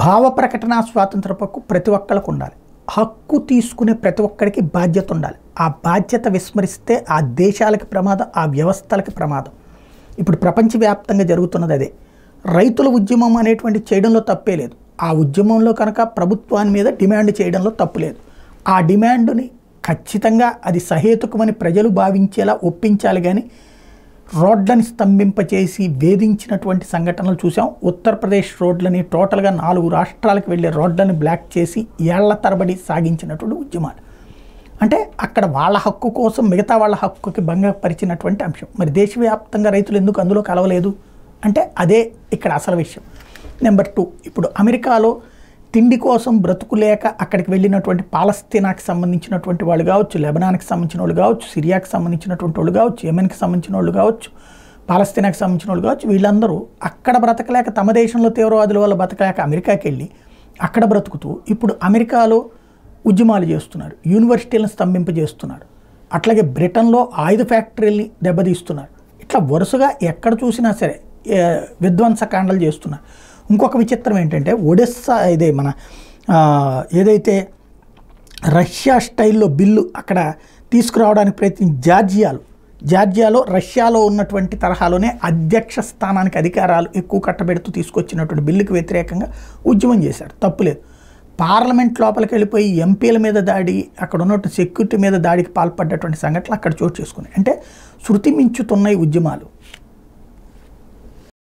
భావ ప్రకటన స్వాతంత్ర హక్కు ప్రతి ఒక్కరికి ఉండాలి. హక్కు తీసుకునే ప్రతి ఒక్కరికి బాధ్యత ఉండాలి. ఆ బాధ్యత విస్మరిస్తే ఆ దేశాలకు ప్రమాదం, ఆ వ్యవస్థలకు ప్రమాదం. ఇప్పుడు ప్రపంచవ్యాప్తంగా జరుగుతున్నది అదే. రైతుల ఉద్యమం అనేటువంటి చేయడంలో తప్పే లేదు. ఆ ఉద్యమంలో కనుక ప్రభుత్వాన్ని మీద డిమాండ్ చేయడంలో తప్పు లేదు. ఆ డిమాండ్ని ఖచ్చితంగా అది సహేతుకమని ప్రజలు భావించేలా ఒప్పించాలి. కానీ రోడ్లని స్తంభింపచేసి వేధించినటువంటి సంఘటనలు చూసాం. ఉత్తరప్రదేశ్ రోడ్లని టోటల్గా 4 రాష్ట్రాలకు వెళ్ళే రోడ్లని బ్లాక్ చేసి ఏళ్ల తరబడి సాగించినటువంటి ఉద్యమాలు. అంటే అక్కడ వాళ్ళ హక్కు కోసం మిగతా వాళ్ళ హక్కుకి భంగపరిచినటువంటి అంశం. మరి దేశవ్యాప్తంగా రైతులు ఎందుకు అందులో కలవలేదు అంటే అదే ఇక్కడ అసలు విషయం. నెంబర్ 2, ఇప్పుడు అమెరికాలో తిండి కోసం బ్రతుకులేక అక్కడికి వెళ్ళినటువంటి పాలస్తీనాకి సంబంధించినటువంటి వాళ్ళు కావచ్చు, లెబనాన్కి సంబంధించిన వాళ్ళు కావచ్చు, సిరియాకి సంబంధించినటువంటి వాళ్ళు కావచ్చు, యెమెన్కి సంబంధించిన వాళ్ళు కావచ్చు, పాలస్తీనాకి సంబంధించిన వాళ్ళు కావచ్చు, వీళ్ళందరూ అక్కడ బ్రతకలేక తమ దేశంలో తీవ్రవాదుల వల్ల బ్రతకలేక అమెరికాకి వెళ్ళి అక్కడ బ్రతుకుతూ ఇప్పుడు అమెరికాలో ఉద్యమాలు చేస్తున్నారు, యూనివర్సిటీలను స్తంభింపజేస్తున్నారు. అట్లాగే బ్రిటన్లో ఆయుధ ఫ్యాక్టరీల్ని దెబ్బతీస్తున్నారు. ఇట్లా వరుసగా ఎక్కడ చూసినా సరే విధ్వంసకాండలు చేస్తున్నారు. ఇంకొక విచిత్రం ఏంటంటే ఒడిస్సా ఇదే మన ఏదైతే రష్యా స్టైల్లో బిల్లు అక్కడ తీసుకురావడానికి ప్రయత్నించి జార్జియాలో రష్యాలో ఉన్నటువంటి తరహాలోనే అధ్యక్ష స్థానానికి అధికారాలు ఎక్కువ కట్టబెడుతూ తీసుకొచ్చినటువంటి బిల్లుకి వ్యతిరేకంగా ఉద్యమం చేశారు. తప్పులేదు. పార్లమెంట్ లోపలికి వెళ్ళిపోయి ఎంపీల మీద దాడి, అక్కడ ఉన్నటువంటి సెక్యూరిటీ మీద దాడికి పాల్పడ్డటువంటి సంఘటనలు అక్కడ చోటు చేసుకున్నాయి. అంటే శృతి మించుతున్నాయి ఉద్యమాలు.